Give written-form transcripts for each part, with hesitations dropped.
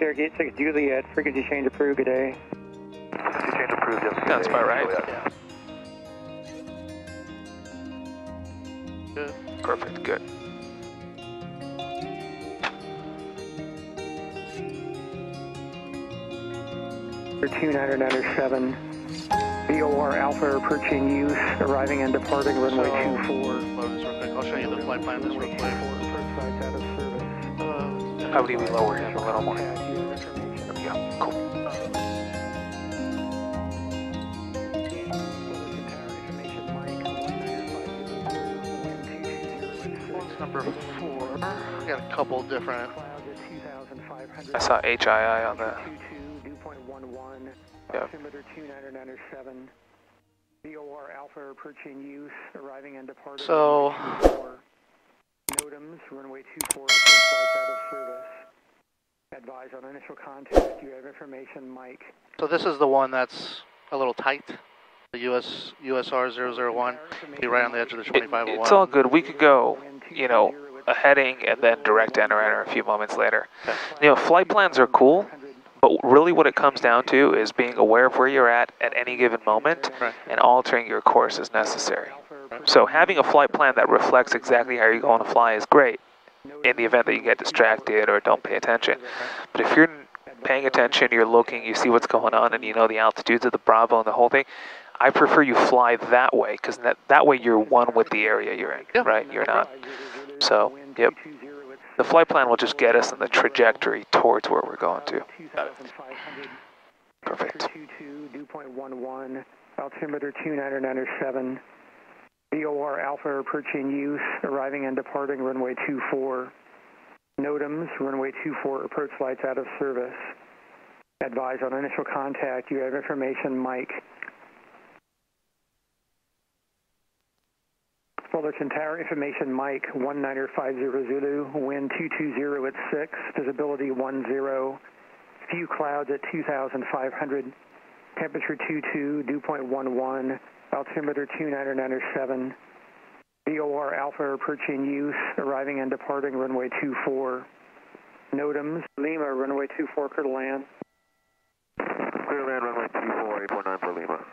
Cherokee 86 Juliet, frequency change approved, good day. Frequency change approved, yes. That's about right. Yeah. Good. Perfect, good. For 2997, VOR Alpha approaching use, arriving and departing runway 24. Load this real quick. I'll show you the flight plan just real quick. Out of service. How would we lower him a little more? There we go. Cool. One's number 4. We got a couple different. I saw HII on the. Yep. Altimeter 2997. VOR Alpha approaching use, arriving and departing. So. NOTAMs, runway 24, flights out of service. Advise on initial contact. You have information, Mike. So this is the one that's a little tight. The USR 001. Be right on the edge of the 2501. It's all good. We could go, you know, a heading and then direct enter a few moments later. Okay. You know, flight plans are cool, but really what it comes down to is being aware of where you're at any given moment, Right. and altering your course as necessary. Right. So having a flight plan that reflects exactly how you're going to fly is great in the event that you get distracted or don't pay attention. But if you're paying attention, you're looking, you see what's going on, and you know the altitudes of the Bravo and the whole thing, I prefer you fly that way, because that way you're one with the area you're in, Yeah. right? You're not. So, yep. The flight plan will just get us in the trajectory towards where we're going to. Perfect. 22, dew point 11, altimeter 2997. VOR Alpha approaching use, arriving and departing runway 24. NOTAMs, runway 24, approach lights out of service. Advise on initial contact. You have information, Mike. Fullerton Tower, information, Mike, 1950 Zulu, wind 220 at 6, visibility 10, few clouds at 2,500, temperature 22, dew point 11, altimeter 2997, VOR Alpha approaching use, arriving and departing runway 24, NOTAMs, Lima, runway 24, clear to land. Clear land, runway 24, 849 for Lima.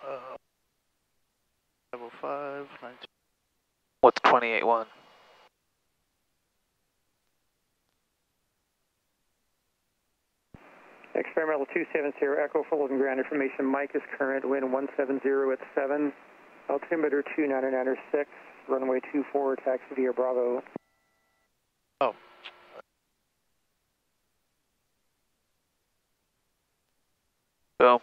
Uh, 505, 19. What's 28-1? Experimental 270 Echo, Fullerton ground information, Mike is current, wind 170 at 7, altimeter 2996, runway 24, taxi via Bravo. Oh. So,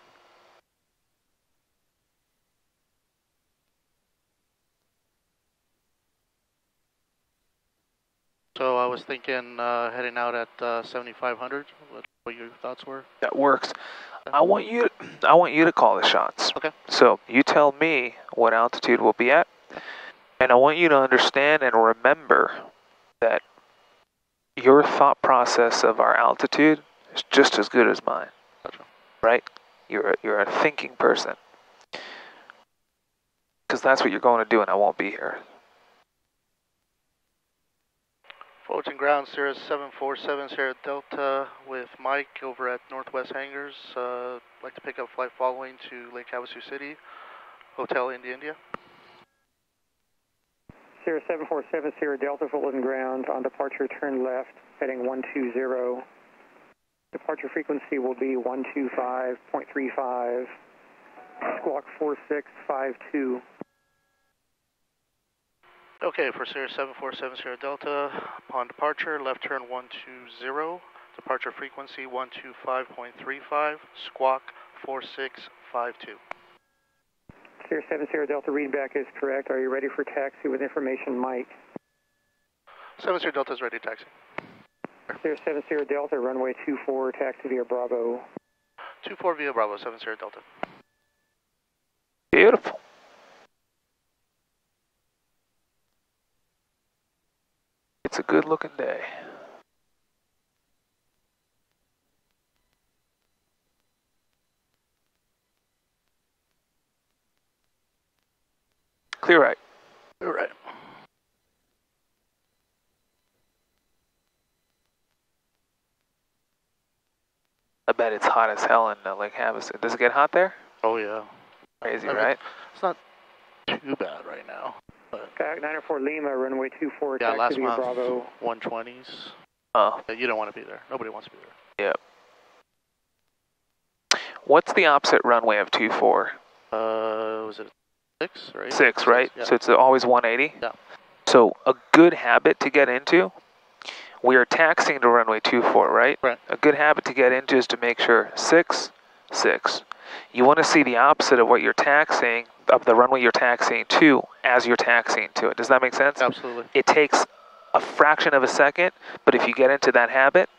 So I was thinking heading out at 7,500. What your thoughts were? that works. I want you to call the shots. Okay. So you tell me what altitude we'll be at, and I want you to understand and remember that your thought process of our altitude is just as good as mine. Gotcha. Right? You're a thinking person, because that's what you're going to do, and I won't be here. Fullerton ground, Sierra 747, Sierra Delta with Mike over at Northwest Hangars. Like to pick up flight following to Lake Havasu City, Hotel India, India. Sierra 747, Sierra Delta, Fullerton ground, on departure turn left, heading 120. Departure frequency will be 125.35, squawk 4652. Okay, for Sierra 747, Sierra Delta, upon departure, left turn 120, departure frequency 125.35, squawk 4652. Sierra 7, Sierra Delta, readback is correct. Are you ready for taxi with information, Mike? 7 Sierra Delta is ready, taxi. Sierra 7, Sierra Delta, runway 24, taxi via Bravo. 24 via Bravo, 7 Sierra Delta. Beautiful. It's a good looking day. Clear right. Clear right. bet it's hot as hell in Lake Havasu. Does it get hot there? Oh, yeah. Crazy, I mean, right? It's not too bad right now. But Kayak 904 Lima, runway 24, yeah, last taxi to month, Bravo. 120s. Oh. Yeah, you don't want to be there. Nobody wants to be there. Yep. What's the opposite runway of 24? Was it 6 or 8? 6, right? Yeah. So it's always 180? Yeah. So a good habit to get into, we are taxiing to runway 24, right? Right. A good habit to get into is to make sure 6, 6. You want to see the opposite of what you're taxiing, of the runway you're taxiing to, as you're taxiing to it. Does that make sense? Absolutely. It takes a fraction of a second, but if you get into that habit,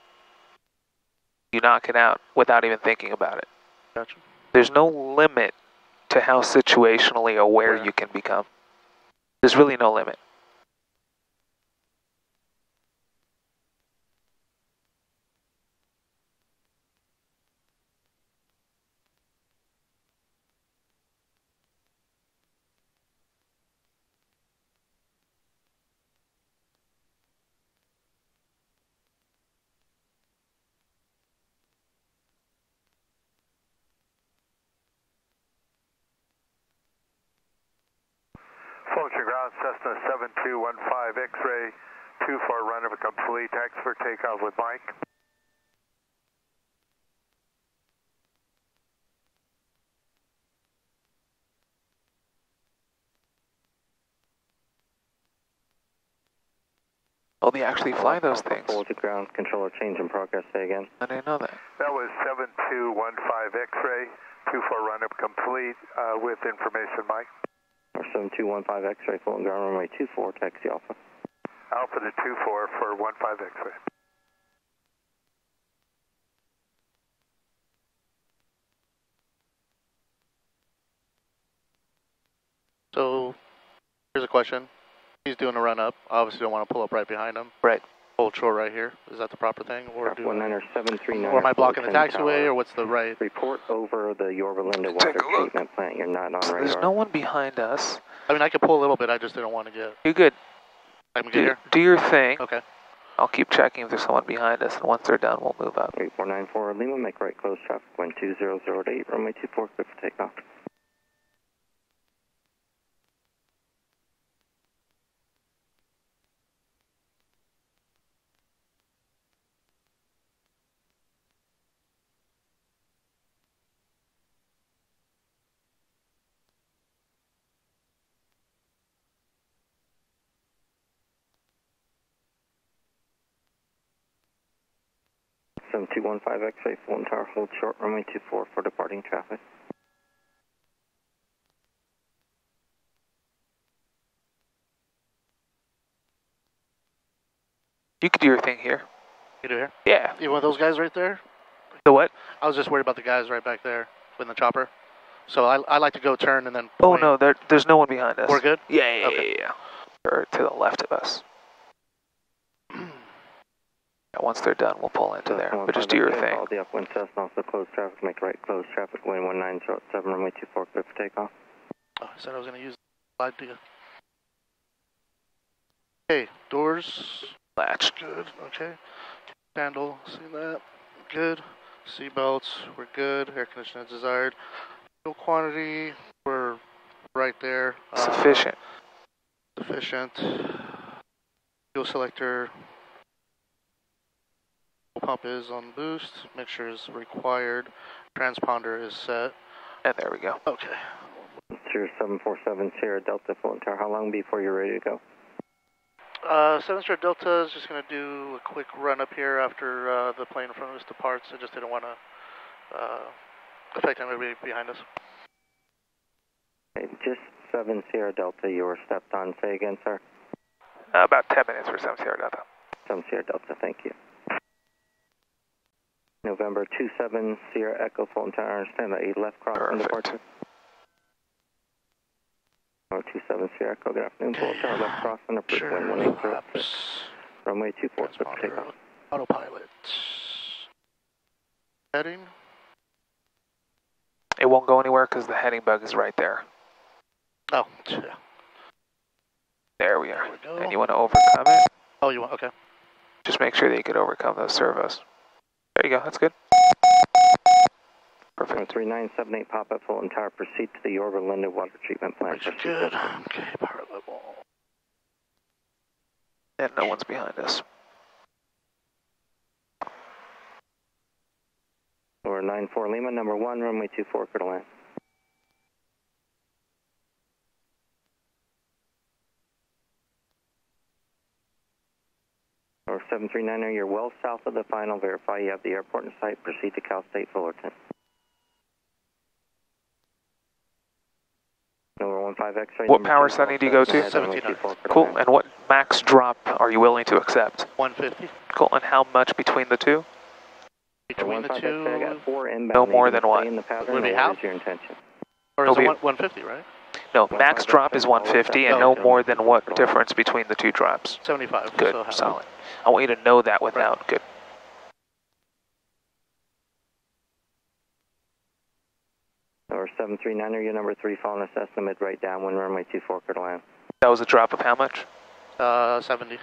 you knock it out without even thinking about it. Gotcha. There's no limit to how situationally aware you can become. There's really no limit. Fulton Ground, Cessna 7215 X-ray, 24 runner complete, taxi for takeoff with Mike. Oh, they actually fly those things. Fulton Ground, controller change in progress, say again. I didn't know that. That was 7215 X-ray, 24 runner complete, with information, Mike. Or 7215 X-ray, Fulton Ground, runway 24, taxi Alpha. Alpha to 24 for 15 X-ray. So, here's a question. He's doing a run up. Obviously, don't want to pull up right behind him. Right. Hold short right here. Is that the proper thing, or do? 19739. Or am I blocking the taxiway, or what's the right? Report over the Yorba Linda Take water a look. treatment plant. You're not on radar. There's no one behind us. I mean, I could pull a little bit. I just didn't want to get. You're good. I can get here. Do your thing. Okay. I'll keep checking if there's someone behind us, and once they're done, we'll move up. 8494 Lima, make right close traffic, wind 2008, runway 24, clear for takeoff. Some 215 X-ray, Fulton Tower, hold short, runway 24 for departing traffic. You could do your thing here. You do here? Yeah. You want those guys right there? The what? I was just worried about the guys right back there in the chopper. So I like to go turn and then. Oh, point. no, there's no one behind us. We're good? Yeah. Okay. Or to the left of us. Once they're done, we'll pull into there. But just do your thing. All the upwind Cessna, also close traffic, make right close traffic, wind 1907, runway 24, clear for takeoff. Oh, I said I was going to use the slide to you. Okay, doors. Latch. Good, okay. Handle, see that? Good. Seatbelts, we're good. Air conditioning is desired. Fuel quantity, we're right there. Sufficient. Sufficient. Fuel selector. Pump is on boost. Mixture is required. Transponder is set. And there we go. Okay. Sierra 747 Sierra Delta Fulton Tower, how long before you're ready to go? 7 Sierra Delta is just going to do a quick run up here after the plane in front of us departs. I just didn't want to affect anybody behind us. Okay, just 7 Sierra Delta, you were stepped on. Say again, sir? About 10 minutes for 7 Sierra Delta. 7 Sierra Delta, thank you. November 27 Sierra Echo Fulton Tower, understand that 8 left cross and departure. November 27 Sierra Echo, good afternoon, Fulton Tower, left cross and approach, wind 1806. Runway 24, clear for takeoff. Autopilot. Heading. It won't go anywhere because the heading bug is right there. Oh, yeah. There we are. There we go. And you want to overcome it? Oh, you want, okay. Just make sure that you could overcome those servos. There you go, that's good. Perfect. 3978 pop up Fulton Tower. Proceed to the Yorba Linda water treatment plant. Roger, good. Okay, power level. And no one's behind us. Or 94 Lima, number 1, runway 24, clear to land. Or 739er, you're well south of the final. Verify you have the airport in sight. Proceed to Cal State Fullerton. Number 15 X-ray. What power setting do you go to? 1700. Cool. And what max drop are you willing to accept? 150. Cool. And how much between the two? Between the two, I got 4 inbound. No more than what? Would be half? What is your intention? Or is It'll it 150, right? No, max drop is 150 and no more than what difference between the two drops? 75. Good, So half. solid. I want you to know that without. Good. Or 739er, your number 3, following us estimate right downwind, runway 24, clear to land. That was a drop of how much? 70.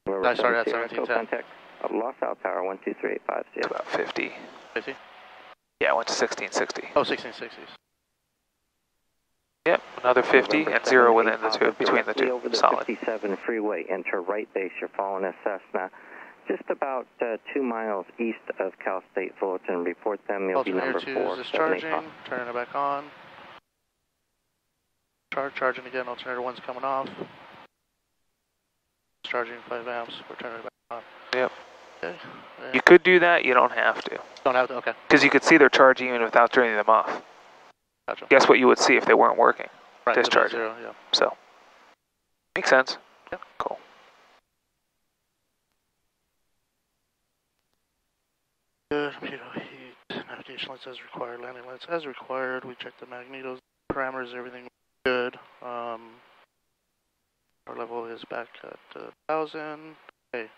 I started at 1710. Contact Los Al Tower, 12385. It's about 50. 50? Yeah, I went to 1660. Oh, 1660s. Yep, another 50 and 0 within the two, between the two. Over the Solid. 57 freeway, enter right base. You're following a Cessna. Just about 2 miles east of Cal State Fullerton. Report them. You'll be Alternator number 2 4. is discharging. Turning it back on. Charging again. Alternator 1's coming off. Discharging 5 amps. We're turning it back on. Yep. Okay. You could do that, you don't have to. Don't have to, okay. Because you could see they're charging even without turning them off. Gotcha. Guess what you would see if they weren't working? Right, Discharging. 0, yeah. So, makes sense. Yeah. Cool. Good. Computer heat. Navigation lights as required. Landing lights as required. We checked the magnetos. Parameters, everything good. Our level is back at 1,000. Okay.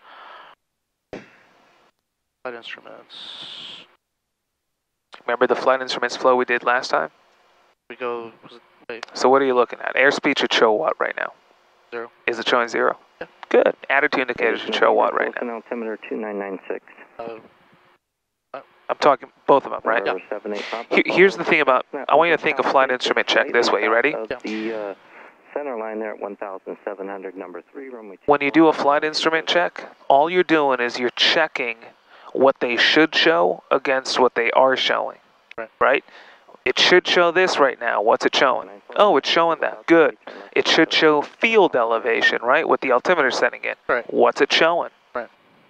Flight instruments. Remember the flight instruments flow we did last time? We go. Wait. So what are you looking at? Airspeed should show what right now? 0. Is it showing 0? Yeah. Good. Attitude indicator should show what right now? Altimeter 2996. I'm talking both of them, right? Yeah. Here's the thing about, I want you to think of flight instrument check this way. You ready? The center line there at 1,700, number 3, runway 24. When you do a flight instrument check, all you're doing is you're checking what they should show against what they are showing, right? It should show this right now. What's it showing? Oh, it's showing that. Good. It should show field elevation, right, with the altimeter setting in. Right. What's it showing? Right.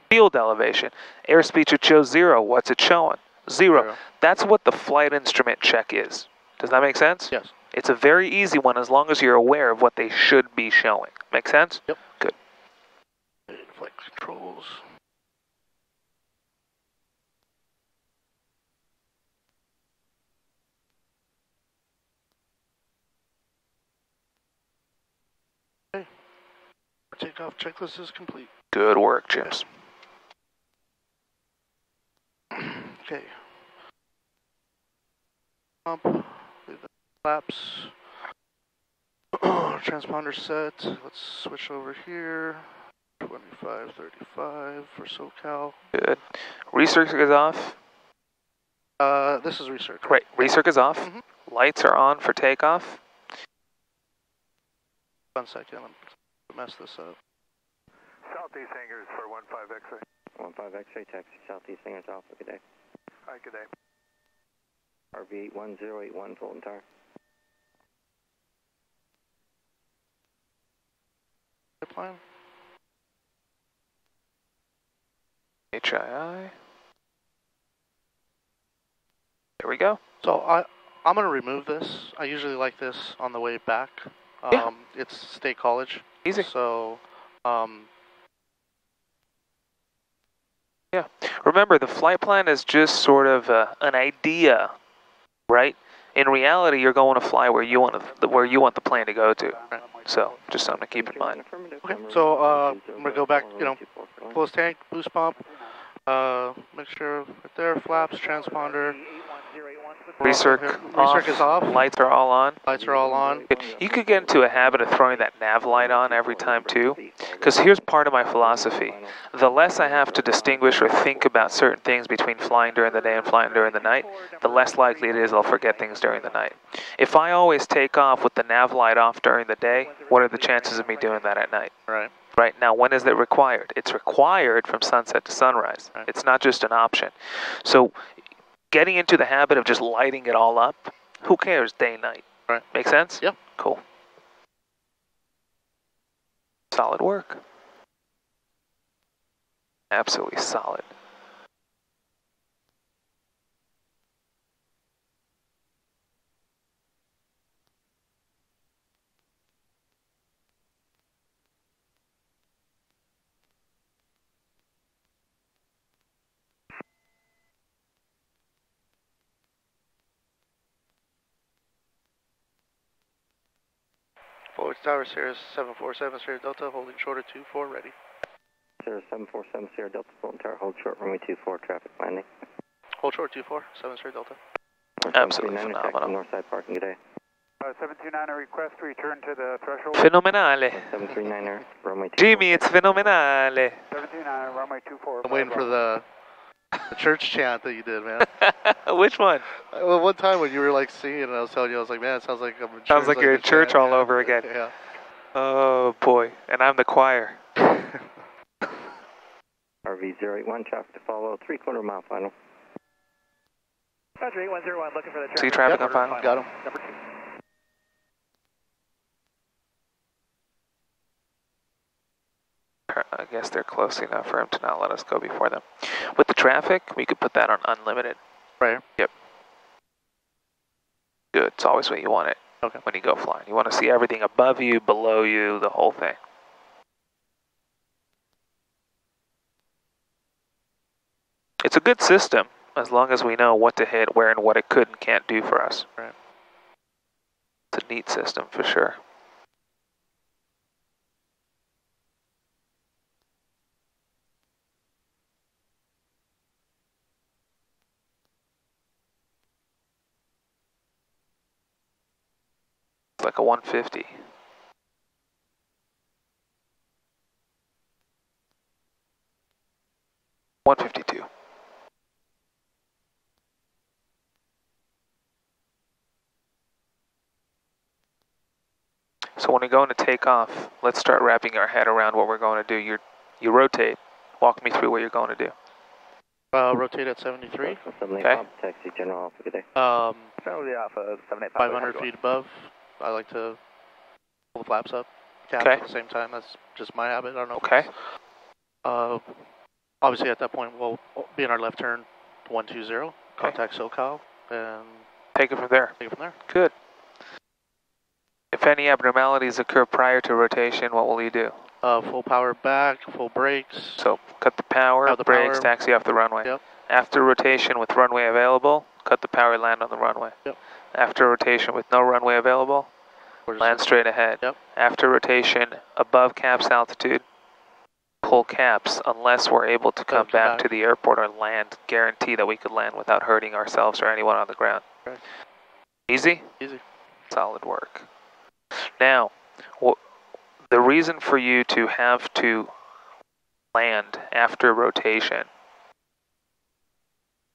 Field elevation. Airspeed should show 0. What's it showing? 0. That's what the flight instrument check is. Does that make sense? Yes. It's a very easy one as long as you're aware of what they should be showing. Make sense? Yep. Good. Flight controls. Okay. Our takeoff checklist is complete. Good work, Chips. Okay. Pump. Leave the flaps. Transponder set. Let's switch over here. 2535 for SoCal. Good. Recirc is off. This is recirc. Great. Recirc is off. Mhm. Lights are on for takeoff. 1 second. I'm mess this up. Southeast hangars for 15 X-ray. 15 X-ray taxi, Southeast hangars Alpha, good day. Hi, good day. RV 1081 Fulton Tower. Airplane. HII. There we go. So I'm going to remove this. I usually like this on the way back. Yeah. It's State College. Easy. So, Yeah. Remember, the flight plan is just sort of an idea, right? In reality, you're going to fly where you want the plane to go to. Right. So, just something to keep in mind. Okay. So I'm going to go back, close tank, boost pump, mixture right there, flaps, transponder, Recirc Recirc is off. Lights are all on. Lights are all on. You could get into a habit of throwing that nav light on every time too, because here's part of my philosophy. The less I have to distinguish or think about certain things between flying during the day and flying during the night, the less likely it is I'll forget things during the night. If I always take off with the nav light off during the day, what are the chances of me doing that at night? Right, now when is it required? It's required from sunset to sunrise. It's not just an option. So getting into the habit of just lighting it all up, who cares, day, night? Right. Make sense? Yep. Cool. Solid work. Absolutely solid. Forward Tower, Sierra 747, Sierra Delta, holding shorter 24, ready. Sierra 747, Sierra Delta, Fulton Tower, hold short, runway 24, traffic landing. Hold short 24, 7 Sierra Delta. Absolutely phenomenal. Northside parking, good day. 729er, request to return to the threshold. Phenomenale. 739er, runway 24. Jimmy, it's phenomenale. 729er, runway 24. I'm waiting for the church chant that you did, man. Which one? Well, one time when you were like singing, and I was telling you, I was like, man, it sounds like I'm in church. Sounds like you're in church all over again. Yeah. Oh boy, and I'm the choir. RV081, traffic to follow, 3/4 mile final. Roger, 8101, looking for the traffic. See traffic on final? Got him. Number 2. I guess they're close enough for him to not let us go before them. With the traffic, we could put that on unlimited. Right. Yep. Good. It's always what you want it. Okay. When you go flying, you want to see everything above you, below you, the whole thing. It's a good system as long as we know what to hit, where, and what it could and can't do for us. Right. It's a neat system for sure. It's like a 150. $152. So when we're going to take off, let's start wrapping our head around what we're going to do. You rotate. Walk me through what you're going to do. Rotate at 73. Okay. Taxi General Alpha, good day. Charlie Alpha, 785. 500 feet above. I like to pull the flaps up. Caps Okay. at the same time. That's just my habit. I don't know. Okay. Obviously, at that point, we'll be in our left turn, 120. Contact SoCal and Take it from there. take it from there. Good. If any abnormalities occur prior to rotation, what will you do? Full power back, full brakes. So cut the power, Cut the brakes, power. taxi off the runway. Yep. After rotation with runway available, cut the power, land on the runway. Yep. After rotation with no runway available, We're just- land straight ahead. Yep. After rotation above caps altitude, pull caps unless we're able to come back to the airport or land, guarantee that we could land without hurting ourselves or anyone on the ground. Right. Easy? Easy. Solid work. Now, the reason for you to have to land after rotation,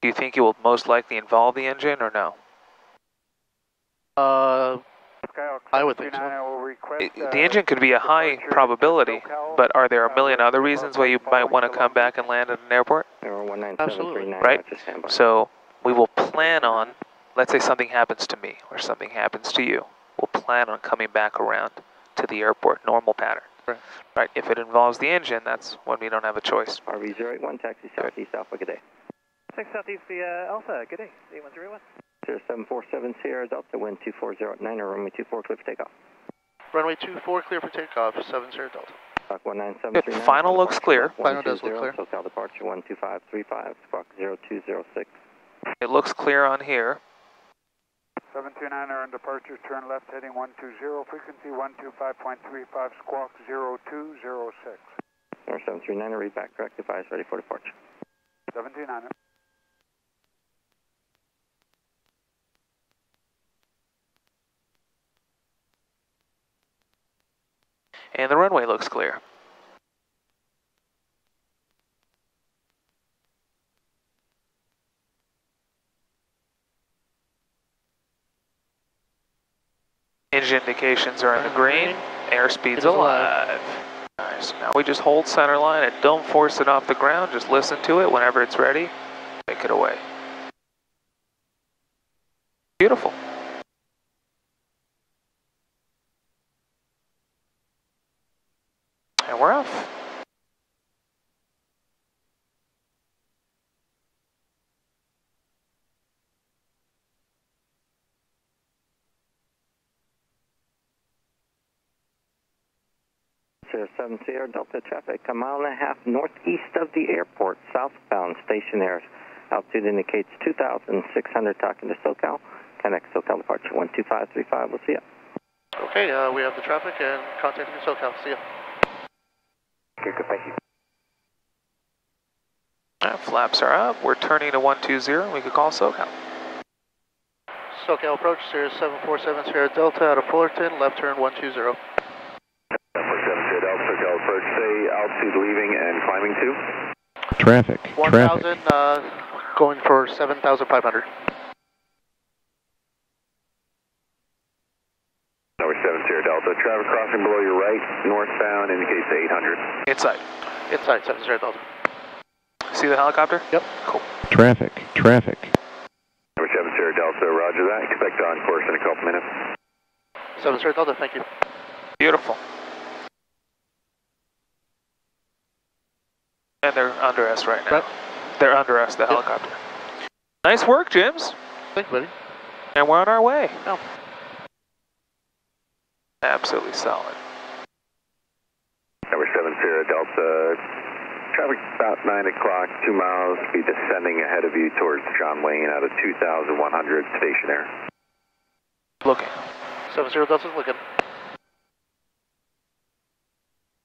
do you think it will most likely involve the engine or no? I would think so. The engine could be a high probability, but are there a million other reasons why you might want to come back and land at an airport? Absolutely. Right? So we will plan on, let's say something happens to me or something happens to you, we'll plan on coming back around to the airport, normal pattern. Right. Right. If it involves the engine, that's when we don't have a choice. RV081, taxi Southeast Alpha, good day. 6 Southeast via Alpha, good day. 8101. 0747 Sierra Delta, wind 2409, or runway 24, clear for takeoff. Runway 24, clear for takeoff, 70 Delta. Squawk 19739. Final looks clear. Final does look clear. SoCal departure 12535, squawk 0206. It looks clear on here. 729er on departure, turn left heading 120, frequency 125.35, squawk 0206. Or 739er, read back, correct advise, ready for departure. 729er. And the runway looks clear. Engine indications are in the green. Airspeed's alive. Nice. Now we just hold center line and don't force it off the ground. Just listen to it. Whenever it's ready, take it away. Beautiful. And we're off. Sierra 7 Sierra Delta traffic, a mile and a half northeast of the airport, southbound stationaries. Altitude indicates 2,600, talking to SoCal. Connect SoCal departure 12535. We'll see you. Okay, we have the traffic and contacting SoCal. See ya. Okay, good, thank you. Flaps are up. We're turning to 120. We could call SoCal. SoCal approach, Sirius 747 Sierra Delta out of Fullerton, left turn 120. 747 Sierra Delta, SoCal approach, say altitude leaving and climbing to? Traffic. 1,000, going for 7,500. Number 7 Sierra Delta, traffic crossing below your right, northbound indicates 800. Inside. Inside, 7 Sierra Delta. See the helicopter? Yep. Cool. Traffic. Number 7 Sierra Delta, roger that. Expect on course in a couple minutes. 7 Sierra Delta, thank you. Beautiful. And they're under us right now. Right. They're under us, the helicopter. Nice work, Jims. Thank you, buddy. And we're on our way. Oh. Absolutely solid. Number 7 Sierra Delta, traffic about 9 o'clock, 2 miles, be descending ahead of you towards John Wayne out of 2,100 stationary. Looking. 7 Sierra Delta's looking.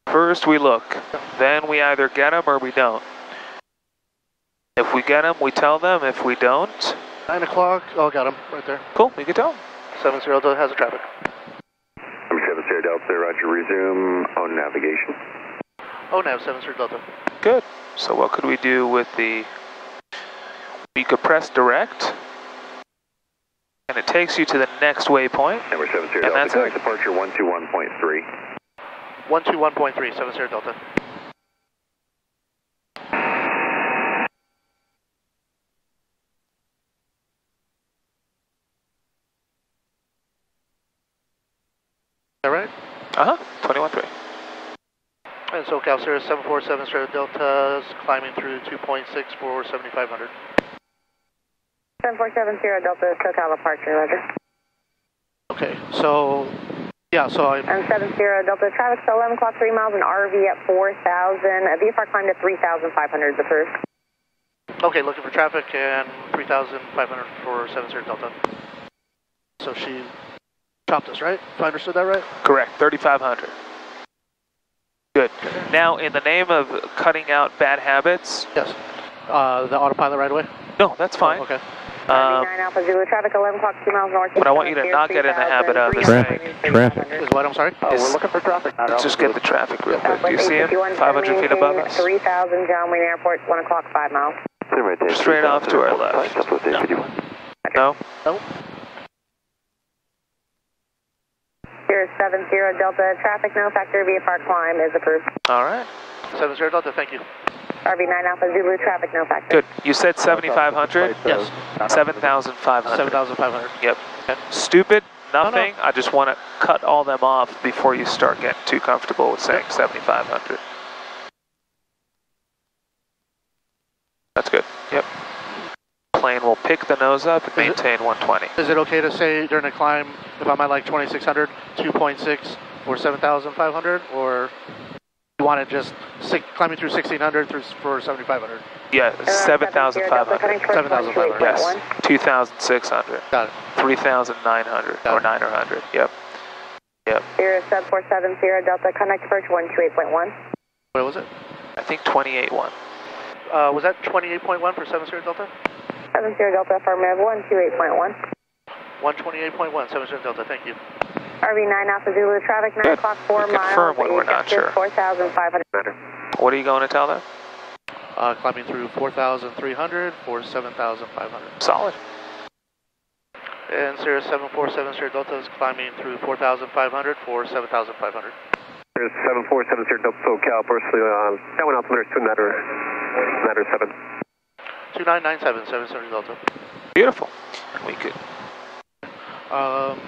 First we look, then we either get them or we don't. If we get them, we tell them. If we don't, 9 o'clock, oh, got him, right there. cool, we can tell them. 7 Sierra Delta has a traffic. Number 7 Sierra Delta, roger, resume on navigation. Oh, nav 7 Sierra Delta. Good. So what could we do with the, you could press direct, and it takes you to the next waypoint. Number 7 Sierra And Delta, that's connect it. departure 121.3. 121.3, 7 Sierra Delta. All right. 21.3. And SoCal Sirius 747 Sierra Delta is climbing through 2.6 for 7,500. 747 Sierra Delta, SoCal departure, roger. Okay, so, yeah, so I'm... And 7 Sierra Delta, traffic till 11 o'clock, 3 miles, an RV at 4,000. VFR climb to 3,500 is approved. Okay, looking for traffic and 3,500 for 7 Sierra Delta. So she chopped us, right? If I understood that right? Correct, 3,500. Good. Now, in the name of cutting out bad habits. Yes. The autopilot right away? No, that's fine. Oh, okay. 9 Alpha Zulu, traffic 11 o'clock, 2 miles north. What I want you to not get in the habit of is Traffic. Is what, I'm sorry? Is, we're looking for traffic. let's just get the traffic real quick. Do you see him? 500 feet above us? 3,000 John Wayne Airport, 1 o'clock, 5 miles. Straight off to our left. No? No. Here's 7 Sierra Delta, traffic no factor, VFR climb is approved. All right. 7 Sierra Delta, thank you. RV 9 Alpha Zulu, traffic no factor. Good. You said 7,500? Yes. 7,500. 7,500. Yep. Okay. Stupid, nothing. No. I just want to cut all them off before you start getting too comfortable with saying 7,500. That's good. Yep. Plane will pick the nose up and maintain 120. Is it okay to say during the climb, if I'm at like 2,600, 2.6 or 7,500, or you want it just climbing through 1,600 for 7,500? Yeah, 7,500. 7,500. Yes, 2,600. Got it. 3,900 or 900. Yep. Yep. Sierra 747 Sierra Delta, connect approach 128.1. What was it? I think 28.1. Was that 28.1 for 7 Sierra Delta? 7 Sierra Delta, affirmative, 128.1. 128.1, 7 Sierra Delta, thank you. RV9 Alpha Zulu, traffic 9 o'clock, 4 miles. Confirm when we're not sure. 4,500. What are you going to tell them? Climbing through 4,300 for 7,500. Solid. And Sirius 747 Sierra Delta is climbing through 4,500 for 7,500. There's 747 Sierra Delta SoCal, personally on that one altimeter is 297. 2997, 770 Delta. Beautiful. We could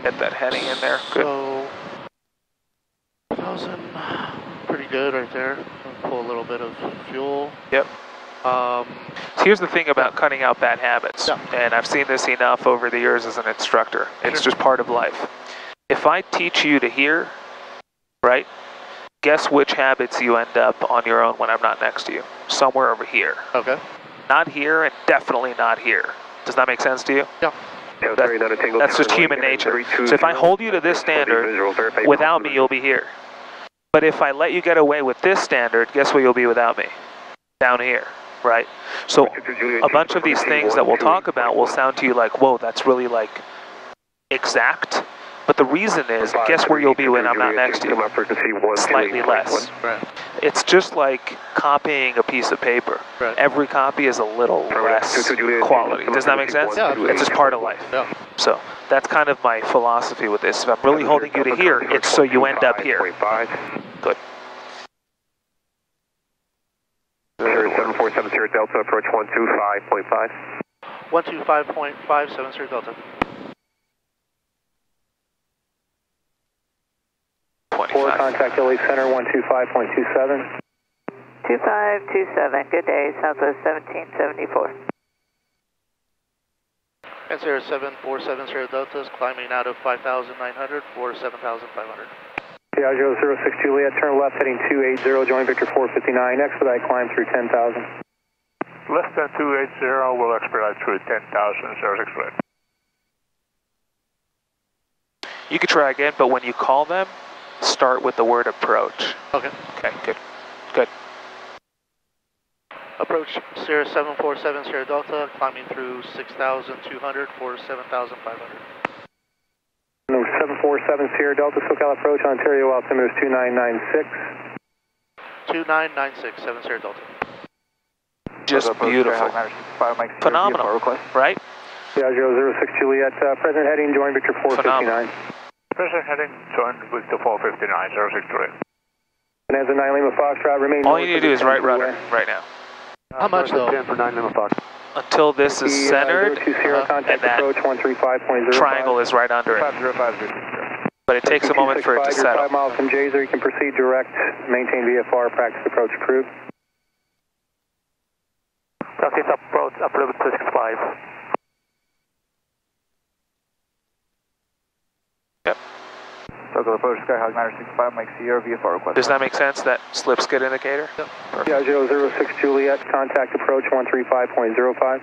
get that heading in there. Good. So, 1,000, pretty good right there. Pull a little bit of fuel. Yep. So here's the thing about cutting out bad habits, and I've seen this enough over the years as an instructor. It's just part of life. If I teach you to hear, right, guess which habits you end up on your own when I'm not next to you? Somewhere over here. Okay. Not here and definitely not here. Does that make sense to you? Yeah. That's just human nature. So if I hold you to this standard, without me you'll be here. But if I let you get away with this standard, guess where you'll be without me? Down here. Right? So a bunch of these things that we'll talk about will sound to you like, whoa, that's really like exact. But the reason is, guess where you'll be when I'm not next to you? Slightly less. Right. It's just like copying a piece of paper. Right. Every copy is a little less quality. Does that make sense? Yeah. It's just part of life. Yeah. So that's kind of my philosophy with this. If I'm really holding you to here, it's so you end up here. Good. 747 Sierra Delta, approach 125.5. 125.57 Sierra Delta. 4, contact LA Center, 125.27. 2527, good day, Southwest 1774. And Sierra 747 Sierra Delta is climbing out of 5,900 for 7,500. Piaggio 06 Juliet, turn left heading 280, join Victor 459, expedite climb through 10,000. Less than 280, will expedite through 10,000, 06 Juliet. You could try again, but when you call them, start with the word approach. Okay. Okay, good. Good. Approach Sierra 747 Sierra Delta, climbing through 6,200 for 7,500. 747 Sierra Delta, SoCal approach, Ontario altimeter is 2996. 2996, 7 Sierra Delta. Just beautiful. Phenomenal, right? Piaggio 06 Juliet, present heading, join Victor 459. Phenomenal. Present heading, join Victor 459, 06 Juliet. And as a 9 Lima Foxtrot, remain. All you need to do is right rudder right now. How much though? 10 for 9 Lima Fox. Until this is centered, and that triangle is right under it. 5050. But it takes a moment for it to settle. 5 miles from Jaser, you can proceed direct, maintain VFR, practice approach approved. Southeast approach, approved 265. Yep. Local approach, Skyhawk 965, make Sierra VFR request. Does that make sense, that slip skid indicator? Yep. Piaggio 06 Juliet, contact approach 135.05.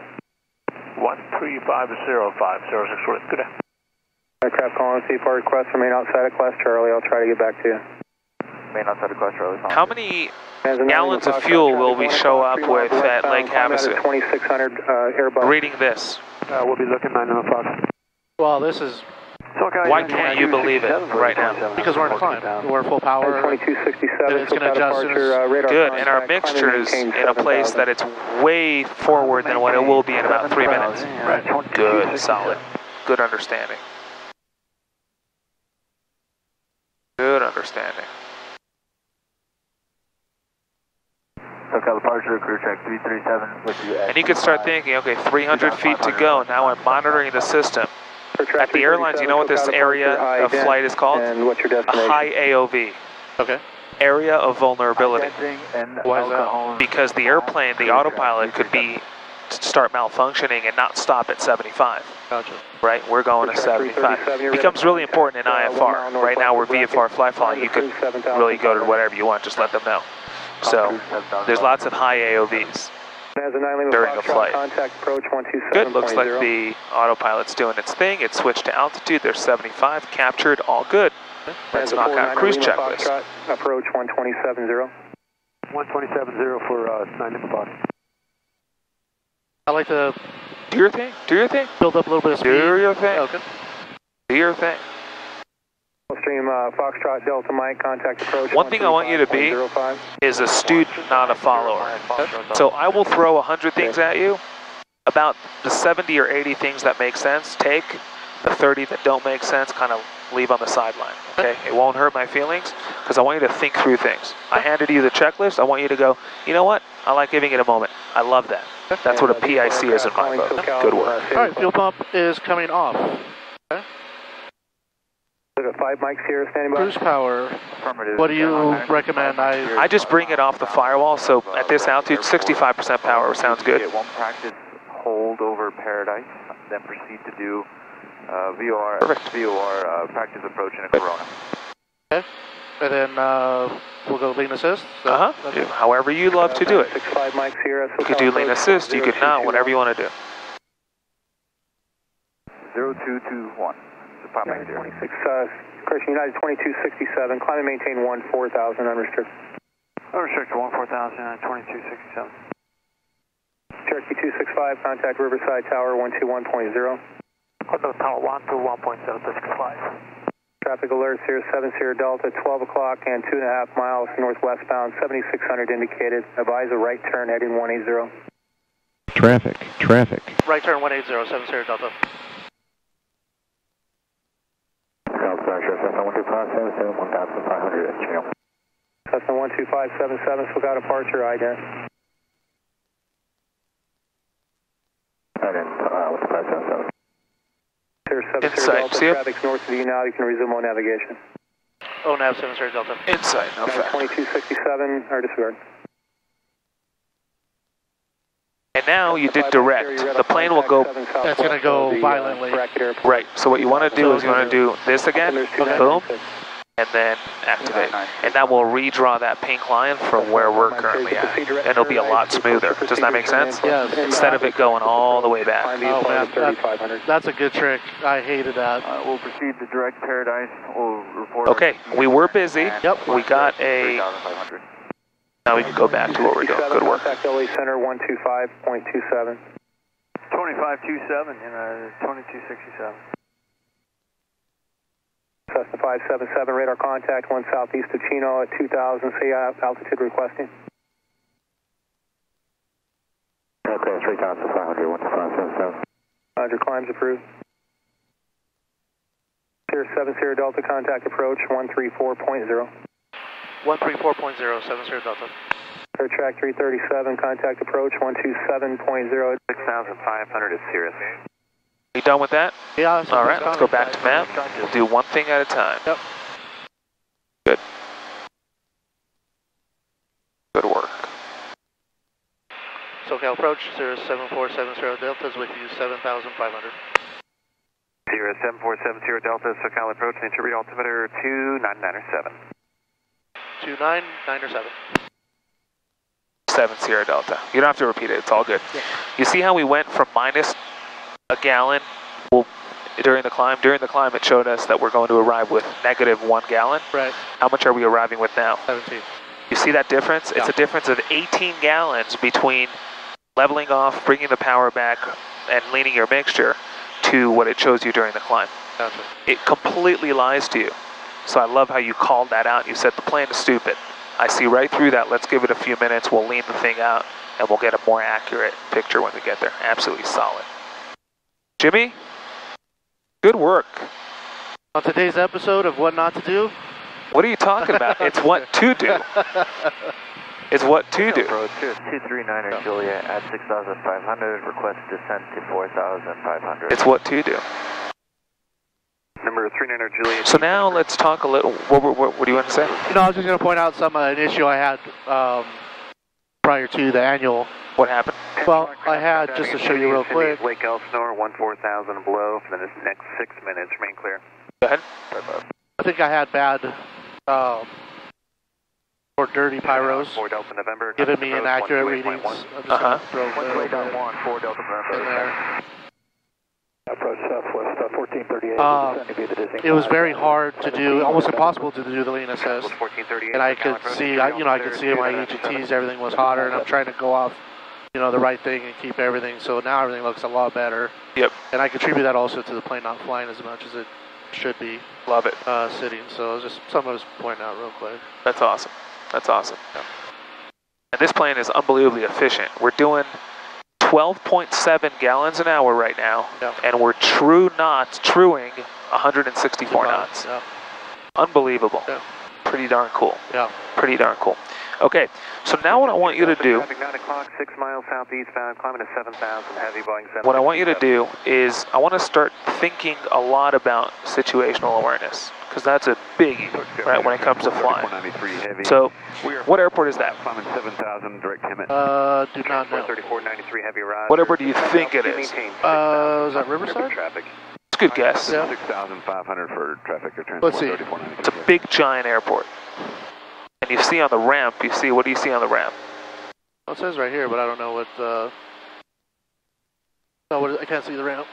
13505, 06 Juliet. Good day. Aircraft calling CFR request, remain outside of Class Charlie, I'll try to get back to you. Remain outside of Class Charlie. How many gallons of fuel will we show up with at Lake Havasu? 2600 Airbus. Reading this. We'll be looking 9 Lima Fox. Well, this is Why can't you believe it right now? because we're in climb. We're full power. 2267. It's going to adjust. Good, and our mixture is in a place that it's way forward than what it will be in about 3 minutes. Right. Good, solid. Good understanding. Good understanding. SoCal departure, crew check 337 with you. And you can start thinking, okay, 300 feet to go. Now I'm monitoring the system. At the airlines, you know what this area of flight is called? And what's your A destination? high AOV. Okay. Area of vulnerability. Why is that? Because the airplane, the autopilot could start malfunctioning and not stop at 75. Gotcha. Right? We're going to 75. It becomes really important in IFR. Right now we're VFR fly flying. You could really go to whatever you want, just let them know. So there's lots of high AOVs during a flight. Good, looks like the autopilot's doing its thing. It switched to altitude. There's 75, captured, all good. Let's knock out cruise checklist. Approach 1270. 1270 for 9 Lima Fox. I like to Do your thing. Do your thing. build up a little bit of speed. Do your thing. Okay. Do your thing. Stream Foxtrot Delta Mike, contact approach. One thing I want you to be is a student, not a follower. So I will throw 100 things at you. About the 70 or 80 things that make sense, take. The 30 that don't make sense, kind of leave on the sideline. Okay, it won't hurt my feelings because I want you to think through things. I handed you the checklist. I want you to go, you know what? I like giving it a moment. I love that. That's what a PIC is in my book. Good work. All right, fuel pump is coming off. Okay. 5 Mike Sierra standing by. Cruise power. What do you recommend? I just bring it off the firewall, so at this altitude, 65% power sounds good. One practice hold over Paradise, then proceed to do VOR practice approach in a Corona. Okay. And then we'll go lean assist. So however you love to do it. 65 Mike Sierra. You could do lean assist, you could not, whatever you want to do. 0221. 5 Mike Sierra. 26, Christian United 2267, climb and maintain 14,000 unrestricted. Unrestricted 14,000, 2267. Cherokee 265, contact Riverside Tower 121.0. Contact Tower 121.065. Traffic alert, Sierra 7 Sierra Delta, 12 o'clock and 2.5 miles northwestbound, 7600 indicated. Advise a right turn heading 180. Traffic. Right turn 180, 7 Sierra Delta. Cessna 12577, SoCal departure, ident. What's the 577? Sierra 7 Sierra Delta, traffic's north of you now, you can resume on navigation. Oh, nav 7 Sierra Delta. Inside, no fact. 2267, or disregard. And now you did direct. The plane will go... That's going to go violently. Right, so what you want to do is you want to do this again, boom, and then activate. And that will redraw that pink line from where we're currently at. And it'll be a lot smoother. Does that make sense? Yes. Instead of it going all the way back. Oh man, that's a good trick. I hated that. We'll proceed to direct Paradise. We'll report. Okay, we were busy. Yep. We got a... Now we can go back to what we're doing. Good work. Contact LA Center 125.27. 2527 and 2267. Cessna 577, radar contact 1 southeast of Chino at 2000, say altitude requesting. Okay, 3,500, 12577. Roger, climbs approved. Sierra 7 Sierra Delta, contact approach 134.0. 134.0, 7 Sierra Delta. Air track 337, contact approach 127.0. 6,500 is Sirius. You done with that? Yeah. All right, let's go back to map. We'll do one thing at a time. Yep. Good. Good work. SoCal approach, Sierra 747 Sierra Delta is with you, 7,500. Sierra 747 Sierra Delta, SoCal approach, intermediate altimeter 2997. 2997. 7 Sierra Delta. You don't have to repeat it, it's all good. Yeah. You see how we went from minus a gallon during the climb? During the climb it showed us that we're going to arrive with -1 gallon. Right. How much are we arriving with now? 17. You see that difference? Yeah. It's a difference of 18 gallons between leveling off, bringing the power back, and leaning your mixture to what it shows you during the climb. Gotcha. It completely lies to you. So I love how you called that out. You said the plane is stupid. I see right through that. Let's give it a few minutes. We'll lean the thing out, and we'll get a more accurate picture when we get there. Absolutely solid. Jimmy, good work. On today's episode of What Not to Do? What are you talking about? It's what to do. It's what to do. Approach 239er Juliet at 6,500. Request descent to 4,500. It's what to do. Number 39er Juliet. So now let's talk a little. What do you want to say? You know, I was just going to point out an issue I had prior to the annual. What happened? Well, I had, just to show you real quick. Lake Elsinore, 14,000 below for the next 6 minutes. Remain clear. Go ahead. I think I had bad or dirty pyros, 4 Delta November, giving me inaccurate readings. I'm just going to throw a little bit 4 Delta November. in there. Approach southwest 1438. It was very hard to do, almost impossible to do the lean assist. And I could see, I could see in my EGTs everything was hotter, and I'm trying to go off, the right thing and keep everything. So now everything looks a lot better. Yep. And I contribute that also to the plane not flying as much as it should be. Love it. Sitting. So it was just something I was pointing out real quick. That's awesome. That's awesome. Yeah. And this plane is unbelievably efficient. We're doing 12.7 gallons an hour right now, and we're truing 164 knots. Yeah. Unbelievable. Yeah. Pretty darn cool. Yeah. Pretty darn cool. Okay, so now what I want you to do, 9 o'clock, 6 miles southeastbound, climbing to 7,000, heavy Boeing 7. what I want you to do is I want to start thinking a lot about situational awareness, because that's a biggie, right, when it comes to flying. So, what airport is that? Climbing 7,000, direct Hemet. Do not know. 3493 heavy ride. What airport do you think it is? Is that Riverside? Traffic. It's a good guess. Yeah. 6,500 for traffic or transport. Let's see. It's a big, giant airport. And you see on the ramp, what do you see on the ramp? Well, it says right here, but I don't know what, I can't see the ramp.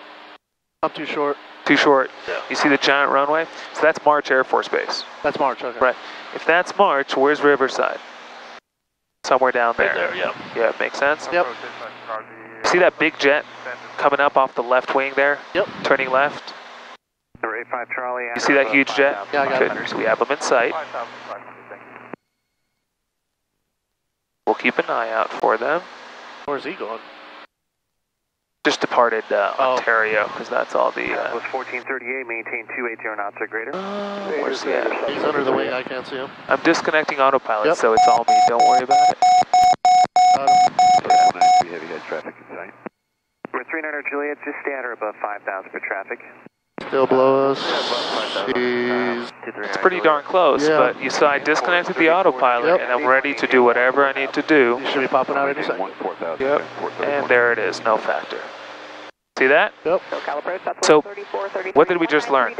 I'm too short. Too short. Yeah. You see the giant runway? So that's March Air Force Base. That's March, okay. Right. If that's March, where's Riverside? Somewhere down there. Right there, yeah. Yeah, makes sense? Yep. See that big jet coming up off the left wing there? Yep. Turning left? You see that huge jet? Yeah, I got Good. it. So we have them in sight. We'll keep an eye out for them. Where's he going? Just departed Ontario, because that's all the... was 1438, maintain 280 knots or greater. Where's he at? He's under the wing, I can't see him. I'm disconnecting autopilot, Yep. so it's all me. Don't worry about it. Heavy head traffic in sight. We're 39 Juliet, just stay at or above 5,000 for traffic. Still below us. It's pretty darn close, but you saw I disconnected the autopilot, and I'm ready to do whatever I need to do. You should be popping out any second. Yep, and there it is, no factor. See that? Yep. So, what did we just learn? He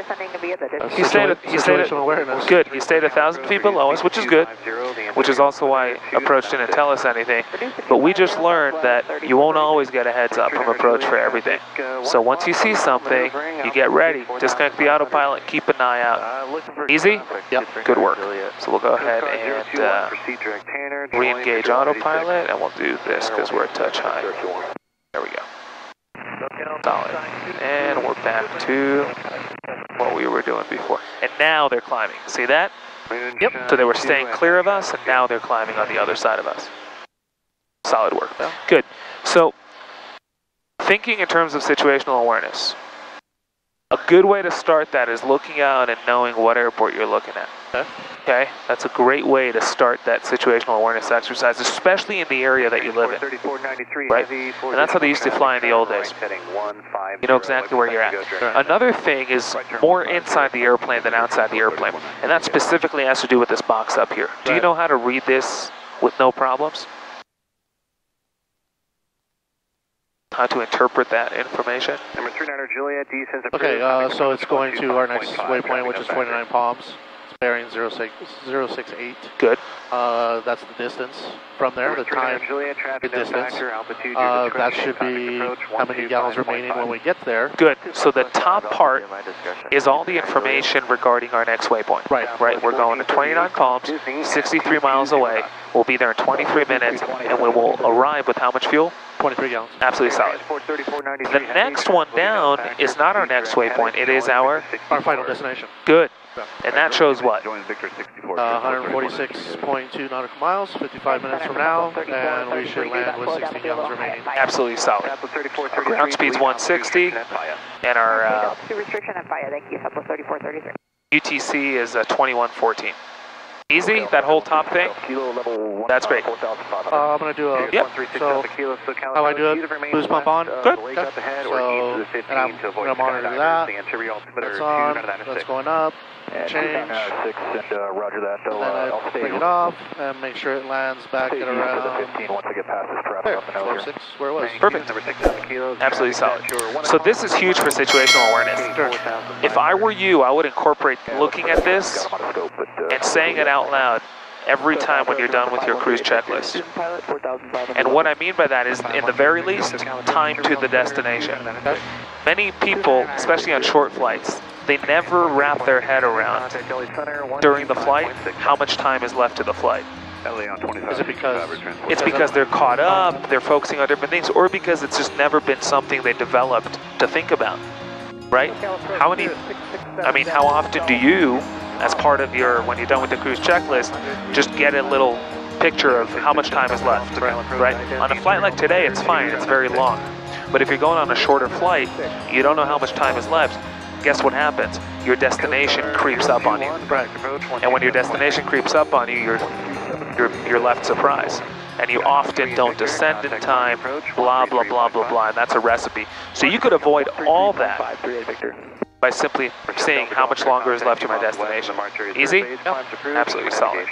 stayed Situational awareness. good. He stayed 1,000 feet below us, which is good, which is also why Approach didn't tell us anything. But we just learned that you won't always get a heads up from Approach for everything. So once you see something, you get ready. Disconnect the autopilot, keep an eye out. Easy? Yep. Good work. So we'll go ahead and re-engage autopilot, and we'll do this because we're a touch high. There we go. Solid. And we're back to what we were doing before. And now they're climbing. See that? Yep. So they were staying clear of us, and now they're climbing on the other side of us. Solid work. Good. So, thinking in terms of situational awareness. A good way to start that is looking out and knowing what airport you're looking at. Okay? That's a great way to start that situational awareness exercise, especially in the area that you live in. Right? And that's how they used to fly in the old days. You know exactly where you're at. Another thing is more inside the airplane than outside the airplane. And that specifically has to do with this box up here. Do you know how to read this with no problems? How to interpret that information? Number 39 Juliet, descends. Okay, so it's going to our next waypoint, which is 29 Palms. It's bearing 068. Good. That's the distance from there, the time, the distance. That should be how many gallons remaining when we get there. Good. So the top part is all the information regarding our next waypoint. Right. We're going to 29 Palms, 63 miles away. We'll be there in 23 minutes, and we will arrive with how much fuel? 23 gallons. Absolutely solid. The next one down is not our next waypoint. It is our final destination. Good. And that shows what? 146.2 nautical miles, 55 minutes from now, and we should land with 16 gallons remaining. Absolutely solid. Our ground speed's 160, and our restriction and fire. Thank you. Apple 3433. UTC is 2114. Easy, that whole top thing? That's great. I'm going to do a, so how I do it, boost pump on. Good. Okay. So, and I'm going to monitor that. That's on, that's going up, change, Roger that. and then I bring it off, and make sure it lands back at around, once I get past this traffic up and over there, 6, where it was. Perfect. Absolutely solid. So this is huge for situational awareness. If I were you, I would incorporate looking at this and saying it out loud every time when you're done with your cruise checklist. And what I mean by that is, in the very least, time to the destination. Many people, especially on short flights, they never wrap their head around during the flight how much time is left to the flight. Is it because it's because they're caught up, they're focusing on different things, or because it's just never been something they developed to think about. right? How often do you, as part of your, when you're done with the cruise checklist, just get a little picture of how much time is left, right? On a flight like today, it's fine, it's very long. But if you're going on a shorter flight, you don't know how much time is left. Guess what happens? Your destination creeps up on you. And when your destination creeps up on you, you're left surprised. And you often don't descend in time, blah, blah, blah, blah, blah, and that's a recipe. So you could avoid all that by simply saying how much longer is left to my destination. Easy? Absolutely solid.